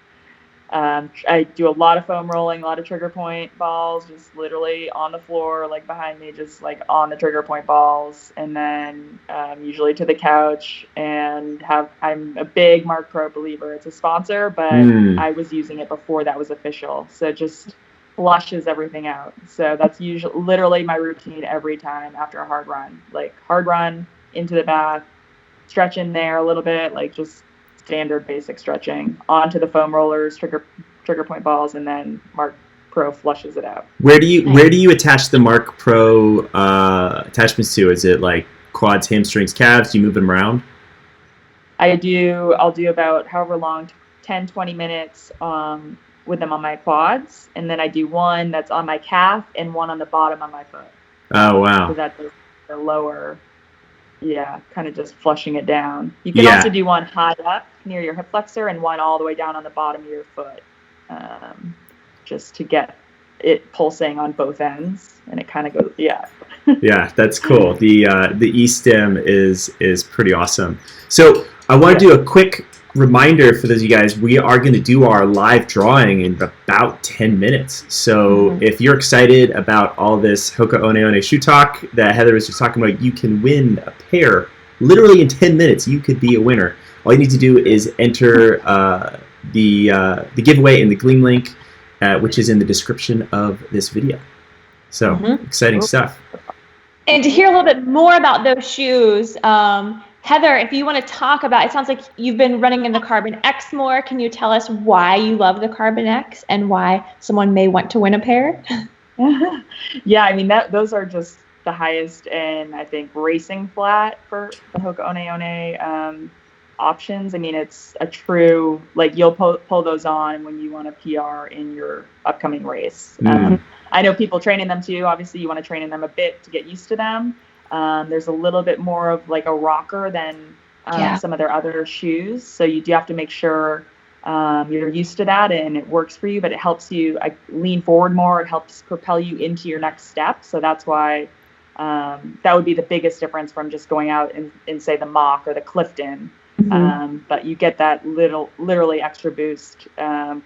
I do a lot of foam rolling, a lot of trigger point balls, just literally on the floor, like behind me, just like on the trigger point balls, and then usually to the couch. And I'm a big Mark Pro believer. It's a sponsor, but I was using it before that was official, so it just flushes everything out. So that's usually literally my routine every time after a hard run, like hard run into the bath, stretch in there a little bit, like just standard basic stretching, onto the foam rollers, trigger point balls, and then Mark Pro flushes it out. Where do you attach the Mark Pro attachments to? Is it like quads, hamstrings, calves? Do you move them around? I'll do about however long, 10, 20 minutes with them on my quads, and then I do one that's on my calf and one on the bottom of my foot. Oh, wow. So that's the lower, kind of just flushing it down. You can also do one high up near your hip flexor and one all the way down on the bottom of your foot, just to get it pulsing on both ends, and it kind of goes, Yeah, that's cool. The E-stim is pretty awesome. So I want to do a quick reminder for those of you guys. We are going to do our live drawing in about 10 minutes. So if you're excited about all this Hoka One One shoe talk that Heather was just talking about, you can win a pair literally in 10 minutes. You could be a winner. All you need to do is enter the giveaway in the Gleam link, which is in the description of this video. So exciting stuff. And to hear a little bit more about those shoes, Heather, if you want to talk about, it sounds like you've been running in the Carbon X more. Can you tell us why you love the Carbon X and why someone may want to win a pair? Yeah, I mean, those are just the highest in, I think, racing flat for the Hoka One One options. I mean, it's a true, like, you'll pull those on when you want a PR in your upcoming race. I know people train in them too. Obviously, you want to train in them a bit to get used to them. There's a little bit more of like a rocker than some of their other shoes. So you do have to make sure you're used to that and it works for you, but it helps you lean forward more. It helps propel you into your next step. So that's why that would be the biggest difference from just going out in say the Mach or the Clifton. But you get that literally extra boost,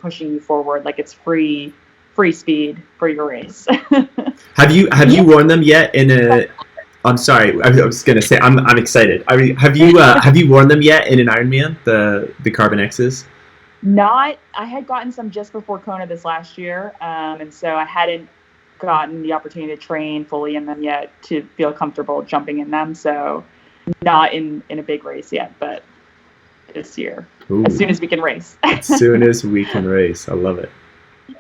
pushing you forward, like it's free speed for your race. Have you worn them yet in a? I'm sorry, I was gonna say I'm excited. I mean, have you worn them yet in an Ironman, the Carbon X's? Not. I had gotten some just before Kona this last year, and so I hadn't gotten the opportunity to train fully in them yet to feel comfortable jumping in them. So not in a big race yet, but this year. Ooh. As soon as we can race. As soon as we can race. I love it.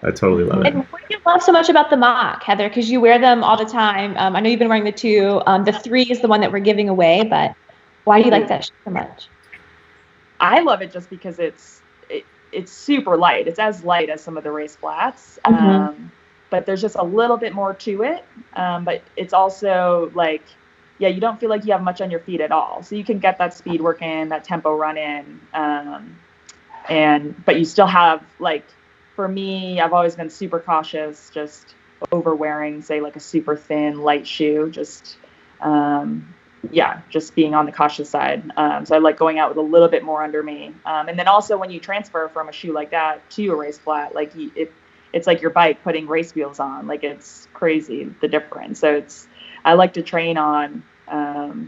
I totally love it. And what do you love so much about the Mach, Heather? Because you wear them all the time. I know you've been wearing the 2. The 3 is the one that we're giving away, but why do you like that so much? I love it just because it's super light. It's as light as some of the race flats, but there's just a little bit more to it. But it's also like, you don't feel like you have much on your feet at all. So you can get that speed work in, that tempo run in, but you still have, like, for me, I've always been super cautious, just over wearing, say, like a super thin, light shoe, just being on the cautious side. So I like going out with a little bit more under me. And then also when you transfer from a shoe like that to a race flat, like it's like your bike putting race wheels on, like it's crazy, the difference. So I like to train on, I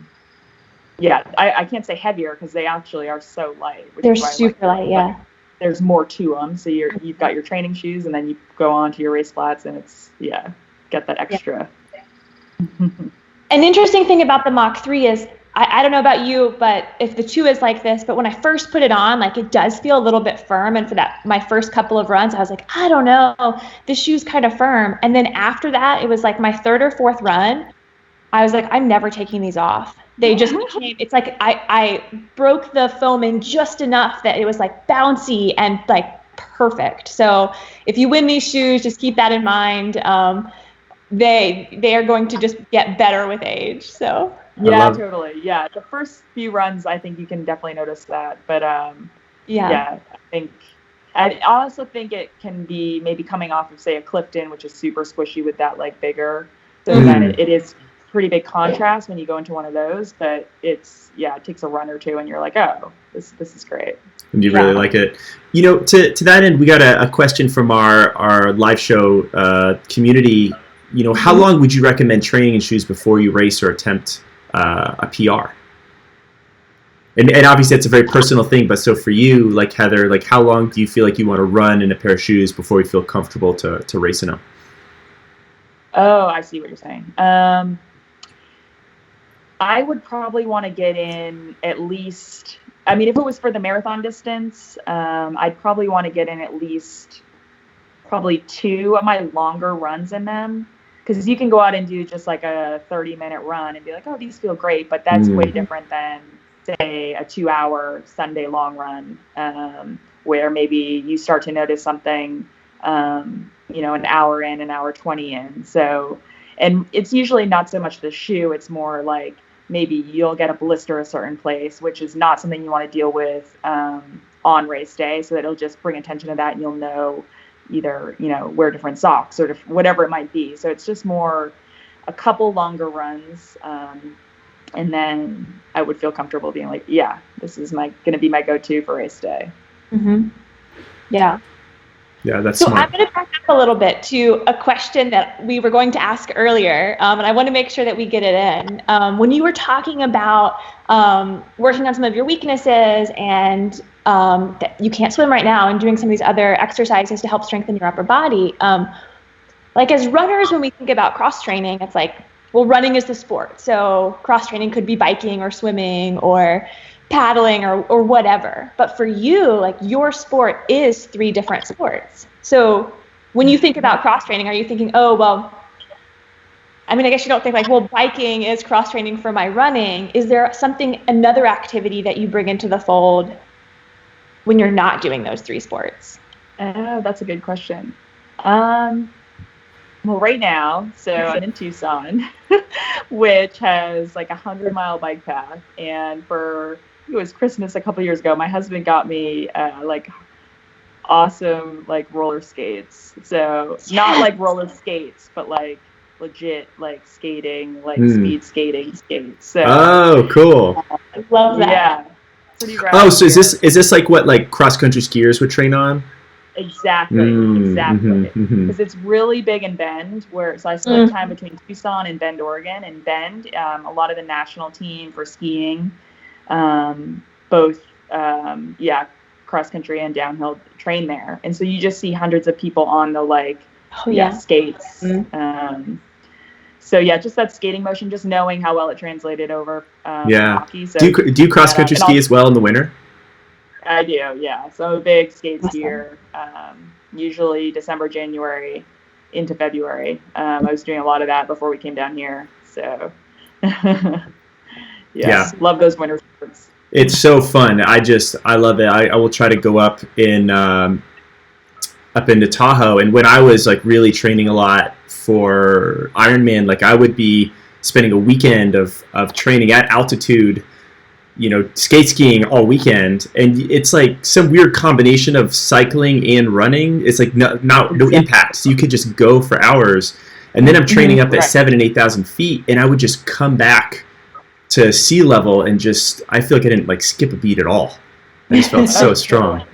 can't say heavier because they actually are so light. They're super light, yeah. There's more to them. So you've got your training shoes and then you go on to your race flats and it's, get that extra. Yeah. An interesting thing about the Mach 3 is, I don't know about you, but if the 2 is like this, but when I first put it on, like it does feel a little bit firm. And for my first couple of runs, I was like, I don't know, this shoe's kind of firm. And then after that, it was like my 3rd or 4th run, I was like, I'm never taking these off. They just became, it's like I broke the foam in just enough that it was like bouncy and like perfect. So if you win these shoes, just keep that in mind. They are going to just get better with age. So totally. Yeah, the first few runs, I think you can definitely notice that. But I also think it can be maybe coming off of, say, a Clifton, which is super squishy with that like bigger. So then it is pretty big contrast when you go into one of those, but it takes a run or two and you're like, oh, this is great. And you really like it. You know, to that end, we got a question from our live show community. You know, how long would you recommend training in shoes before you race or attempt a PR? And obviously that's a very personal thing, but so for you, like Heather, like how long do you feel like you want to run in a pair of shoes before you feel comfortable to race in them? Oh, I see what you're saying. I would probably want to get in at least, I mean, if it was for the marathon distance, I'd probably want to get in at least probably 2 of my longer runs in them. Because you can go out and do just like a 30-minute run and be like, oh, these feel great. But that's way different than, say, a 2-hour Sunday long run, where maybe you start to notice something, you know, an hour in, an hour 20 in. So, and it's usually not so much the shoe. It's more like maybe you'll get a blister a certain place, which is not something you want to deal with on race day. So it'll just bring attention to that, and you'll know either, you know, wear different socks or whatever it might be. So it's just more a couple longer runs. And then I would feel comfortable being like, yeah, this is going to be my go-to for race day. Mm-hmm. Yeah. Yeah, that's so smart. I'm going to back up a little bit to a question that we were going to ask earlier, and I want to make sure that we get it in. When you were talking about working on some of your weaknesses and that you can't swim right now and doing some of these other exercises to help strengthen your upper body, like as runners, when we think about cross-training, it's like, well, running is the sport. So cross-training could be biking or swimming or paddling or whatever. But for you, like your sport is 3 different sports. So when you think about cross-training, are you thinking, oh, well, I mean, I guess you don't think like, well, biking is cross-training for my running. Is there another activity that you bring into the fold when you're not doing those 3 sports? Oh, that's a good question. Well, right now, so I'm in Tucson, which has like 100-mile bike path. And it was Christmas a couple years ago, my husband got me like awesome like roller skates. So not like roller skates, but like legit like skating, like speed skating skates. So, oh, cool. I love that. Yeah. Pretty rad. Oh, so is this like what like cross country skiers would train on? Exactly. Because it's really big in Bend, so I split time between Tucson and Bend, Oregon. And Bend, a lot of the national team for skiing, both cross country and downhill train there. And so you just see hundreds of people on the skates. So yeah, just that skating motion, just knowing how well it translated over hockey. So do you cross country ski as well in the winter? I do, yeah. So I'm a big skate skier, usually December, January into February. I was doing a lot of that before we came down here. So, love those winter sports. It's so fun. I love it. I will try to go up into Tahoe. And when I was like really training a lot for Ironman, like I would be spending a weekend of training at altitude, you know, skate skiing all weekend, and it's like some weird combination of cycling and running. It's like no impact, so you could just go for hours. And then I'm training up at 7,000 and 8,000 feet, and I would just come back to sea level and just I feel like I didn't like skip a beat at all. I just felt so strong.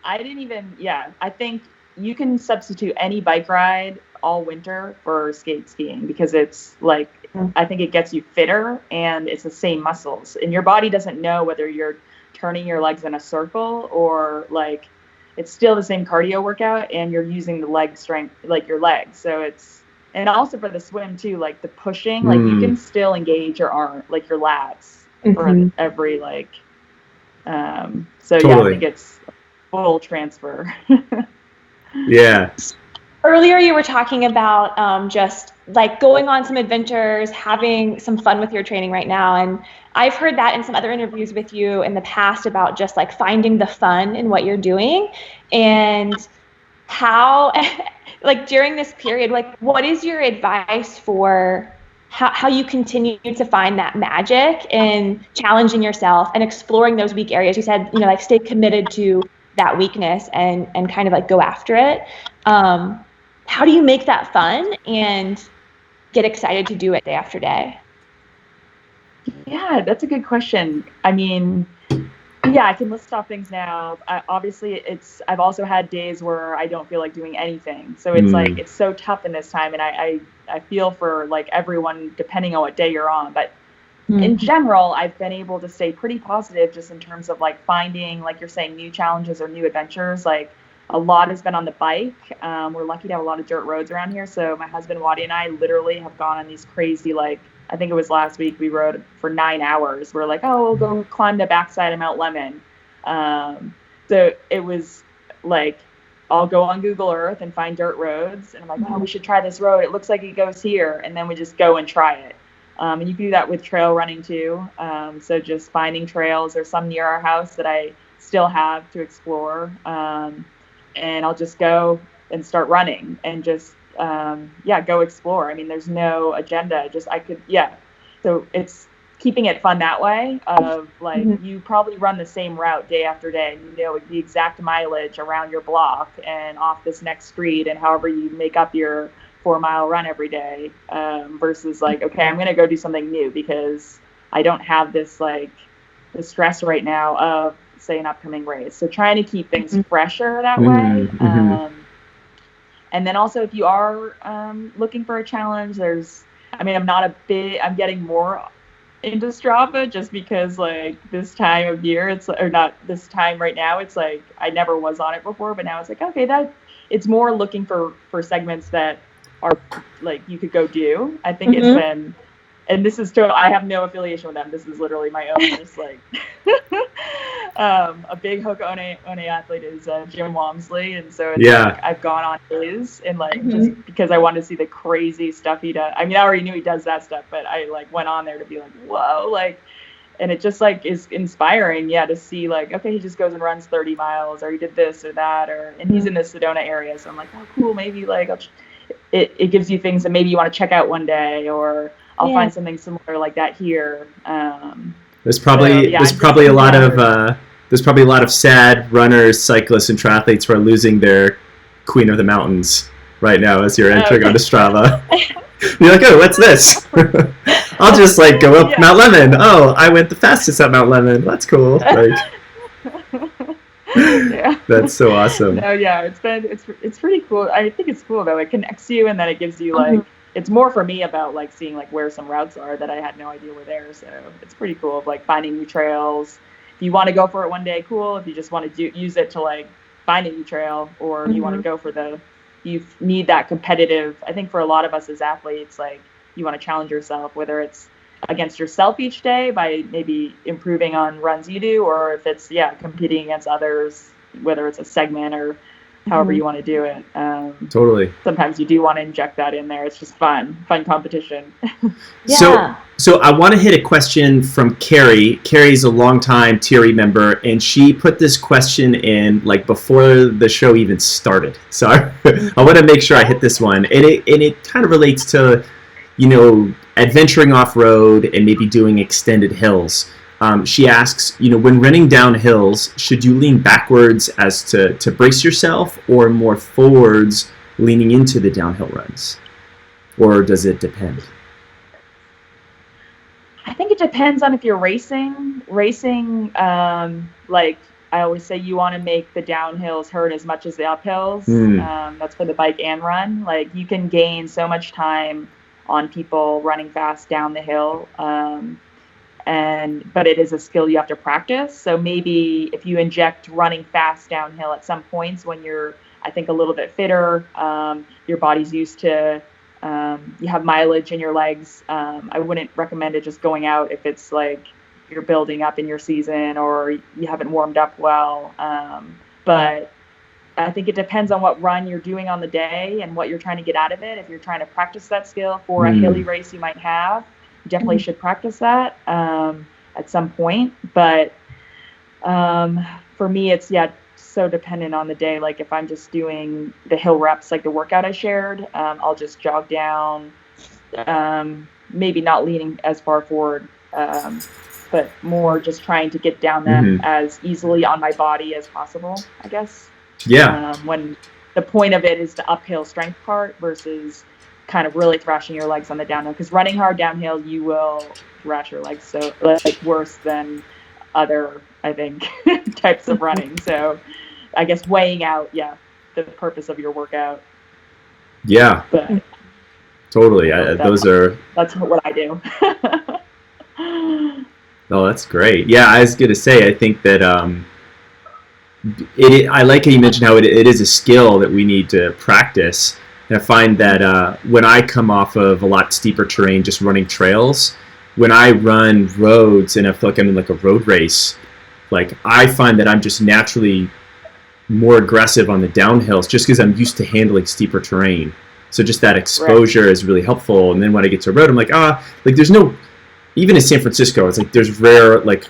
I didn't even. Yeah, I think you can substitute any bike ride all winter for skiing because it's like. I think it gets you fitter and it's the same muscles and your body doesn't know whether you're turning your legs in a circle or like it's still the same cardio workout and you're using the leg strength, like your legs. So and also for the swim too, like the pushing, like you can still engage your arm, like your lats for every like, so totally. Yeah, I think it's full transfer. Yeah. Earlier you were talking about just like going on some adventures, having some fun with your training right now. And I've heard that in some other interviews with you in the past about just like finding the fun in what you're doing and how, like during this period, like what is your advice for how you continue to find that magic and challenging yourself and exploring those weak areas? You said, you know, like stay committed to that weakness and kind of like go after it. How do you make that fun? And get excited to do it day after day? Yeah, that's a good question. I mean, yeah, I can list off things now. Obviously, I've also had days where I don't feel like doing anything. So it's like, it's so tough in this time. And I feel for like everyone, depending on what day you're on. But in general, I've been able to stay pretty positive just in terms of like finding, like you're saying, new challenges or new adventures. Like a lot has been on the bike. We're lucky to have a lot of dirt roads around here. So my husband, Wadi, and I literally have gone on these crazy, like, I think it was last week, we rode for 9 hours. We're like, oh, we'll go climb the backside of Mount Lemon. So it was like, I'll go on Google Earth and find dirt roads. And I'm like, oh, we should try this road. It looks like it goes here. And then we just go and try it. And you can do that with trail running too. So just finding trails. There's some near our house that I still have to explore. And I'll just go and start running and just, go explore. I mean, there's no agenda. So it's keeping it fun that way of like, you probably run the same route day after day. You know the exact mileage around your block and off this next street and however you make up your 4-mile run every day, versus like, okay, I'm going to go do something new because I don't have this like the stress right now of say an upcoming race. So trying to keep things fresher that way. And then also if you are looking for a challenge, I'm getting more into Strava just because like this time of year, or not this time right now, it's like I never was on it before, but now it's like, okay, that it's more looking for segments that are like you could go do. I think it's been, and this is total, I have no affiliation with them. This is literally my own, just like a big Hoka One athlete is Jim Walmsley, and so it's like I've gone on his and like just because I wanted to see the crazy stuff he does. I mean, I already knew he does that stuff, but I like went on there to be like, whoa, like, and it just like is inspiring, to see like, okay, he just goes and runs 30 miles, or he did this or that, and he's in the Sedona area, so I'm like, oh, cool, maybe like it gives you things that maybe you want to check out one day, or I'll find something similar like that here. There's probably a lot of sad runners, cyclists, and triathletes who are losing their Queen of the Mountains right now as you're entering onto Strava. You're like, oh, what's this? I'll just like go up Mount Lemon. Oh, I went the fastest at Mount Lemon. That's cool. Like, that's so awesome. No, it's pretty cool. I think it's cool though. It connects you, and then it gives you like. It's more for me about like seeing like where some routes are that I had no idea were there. So it's pretty cool of like finding new trails. If you want to go for it one day, cool. If you just want to use it to like find a new trail, or you want to go for you need that competitive. I think for a lot of us as athletes, like you want to challenge yourself, whether it's against yourself each day by maybe improving on runs you do, or if it's competing against others, whether it's a segment or however you want to do it. Totally. Sometimes you do want to inject that in there. It's just fun competition. So I want to hit a question from Carrie. Carrie's a longtime TRE member, and she put this question in like before the show even started. So I want to make sure I hit this one. And it kind of relates to, adventuring off-road and maybe doing extended hills. She asks, when running down hills, should you lean backwards as to brace yourself, or more forwards leaning into the downhill runs? Or does it depend? I think it depends on if you're racing. Like I always say, you want to make the downhills hurt as much as the uphills. That's for the bike and run. Like you can gain so much time on people running fast down the hill. But it is a skill you have to practice. So maybe if you inject running fast downhill at some points when you're, I think, a little bit fitter, your body's used to, you have mileage in your legs. I wouldn't recommend it just going out if it's like you're building up in your season or you haven't warmed up well. But I think it depends on what run you're doing on the day and what you're trying to get out of it. If you're trying to practice that skill for a hilly race you might have, definitely should practice that at some point. But for me, it's so dependent on the day. Like if I'm just doing the hill reps, like the workout I shared, I'll just jog down, maybe not leaning as far forward, but more just trying to get down them as easily on my body as possible, I guess. Yeah. When the point of it is the uphill strength part versus kind of really thrashing your legs on the downhill, because running hard downhill, you will thrash your legs so like worse than other, I think, types of running. So I guess weighing out, the purpose of your workout. Yeah, but totally. That's what I do. Oh, that's great. Yeah, I was going to say, I think that I like how you mentioned how it is a skill that we need to practice. And I find that when I come off of a lot steeper terrain, just running trails, when I run roads and I feel like I'm in like a road race, like I find that I'm just naturally more aggressive on the downhills just because I'm used to handling steeper terrain. So just that exposure is really helpful. And then when I get to a road, I'm like, like there's no, even in San Francisco, it's like there's rare like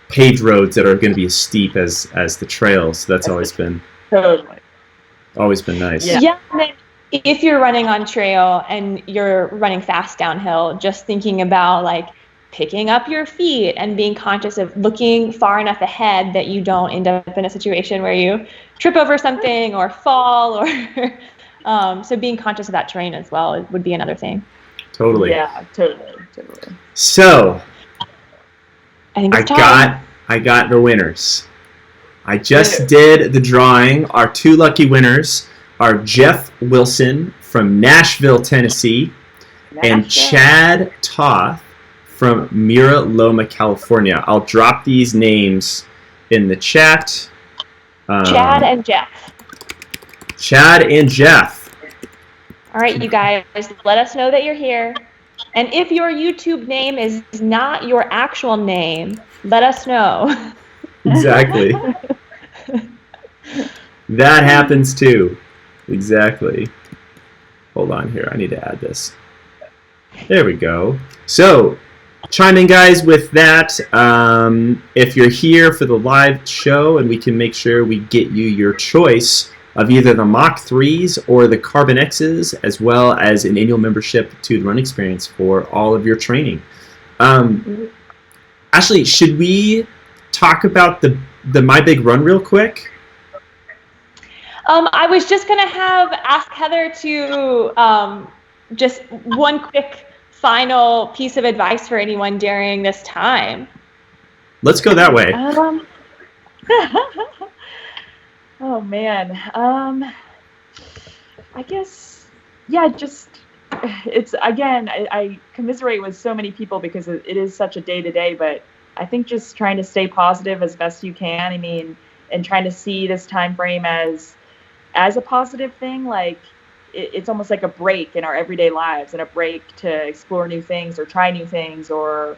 paved roads that are going to be as steep as the trails. So that's always been nice. Yeah. And then if you're running on trail and you're running fast downhill, just thinking about like picking up your feet and being conscious of looking far enough ahead that you don't end up in a situation where you trip over something or fall, or so being conscious of that terrain as well would be another thing. Totally. Yeah, totally. So I think it's time. I got the winners. I just did the drawing. Our two lucky winners are Jeff Wilson from Nashville, Tennessee, and Chad Toth from Mira Loma, California. I'll drop these names in the chat. Chad and Jeff. Chad and Jeff. All right, you guys, let us know that you're here. And if your YouTube name is not your actual name, let us know. Exactly. That happens too. Exactly. Hold on here. I need to add this. There we go. So, chime in, guys, with that. If you're here for the live show, and we can make sure we get you your choice of either the Mach 3s or the Carbon X's, as well as an annual membership to the Run Experience for all of your training. Ashley, should we talk about the My Big Run real quick? I was just going to ask Heather to just one quick final piece of advice for anyone during this time. Let's go that way. Oh man. I guess, it's, again, I commiserate with so many people because it is such a day-to-day, but I think just trying to stay positive as best you can. I mean, and trying to see this time frame as a positive thing. Like it's almost like a break in our everyday lives, and a break to explore new things or try new things, or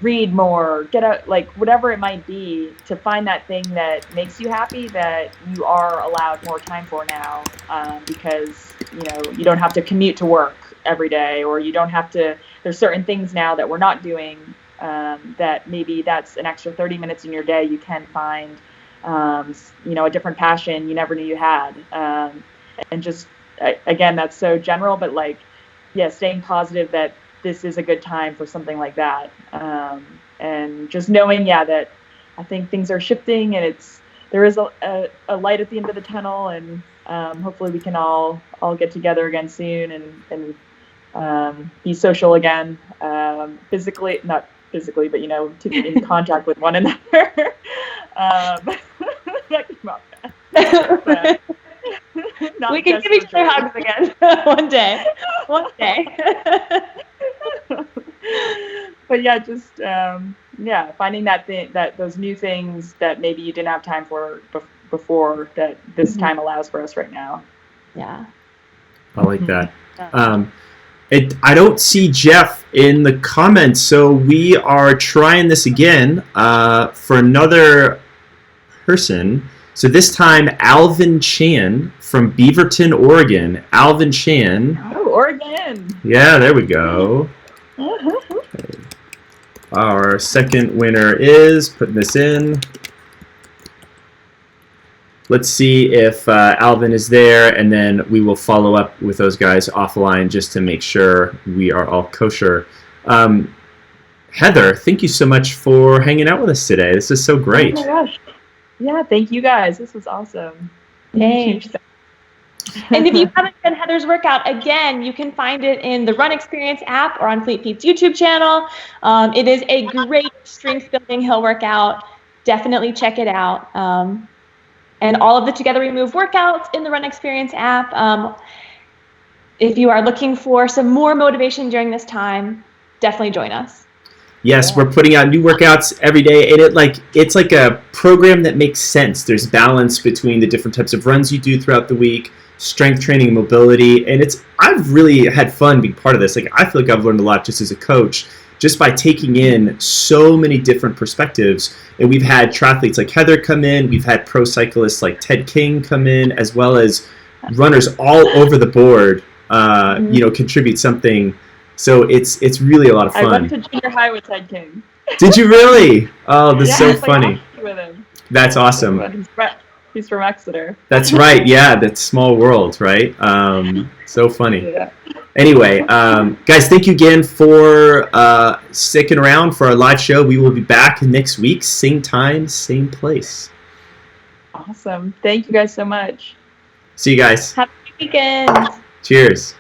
read more, get out, like whatever it might be, to find that thing that makes you happy, that you are allowed more time for now, because you don't have to commute to work every day, or you don't have to, there's certain things now that we're not doing, that maybe that's an extra 30 minutes in your day you can find a different passion you never knew you had, and just again, that's so general, but staying positive that this is a good time for something like that, and just knowing that I think things are shifting, and there is a light at the end of the tunnel, and hopefully we can all get together again soon, and be social again, not physically, but to be in contact with one another. That came out bad. We can give each other hugs again one day. But just finding that thing, those new things that maybe you didn't have time for before, that this time allows for us right now. Yeah, I like that. I don't see Jeff in the comments, so we are trying this again for another person. So this time, Alvin Chan from Beaverton, Oregon. Alvin Chan. Oh, Oregon. Yeah, there we go. Okay. Our second winner is putting this in. Let's see if Alvin is there, and then we will follow up with those guys offline just to make sure we are all kosher. Heather, thank you so much for hanging out with us today. This is so great. Oh my gosh. Yeah, thank you guys. This was awesome. Thanks. And if you haven't done Heather's workout, again, you can find it in the Run Experience app or on Fleet Pete's YouTube channel. It is a great strength building hill workout. Definitely check it out. And all of the Together We Move workouts in the Run Experience app. If you are looking for some more motivation during this time, definitely join us. Yes, we're putting out new workouts every day, and it's like a program that makes sense. There's balance between the different types of runs you do throughout the week, strength training, mobility, and I've really had fun being part of this. Like, I feel like I've learned a lot just as a coach, just by taking in so many different perspectives. And we've had triathletes like Heather come in, we've had pro cyclists like Ted King come in, as well as runners all over the board, contribute something. So it's really a lot of fun. I went to junior high with Ted King. Did you really? Oh, that's so I funny. with him. That's awesome. He's from Exeter. That's right. Yeah, that's small world, right? So funny. Yeah. Anyway, guys, thank you again for sticking around for our live show. We will be back next week, same time, same place. Awesome. Thank you guys so much. See you guys. Have a good weekend. Cheers.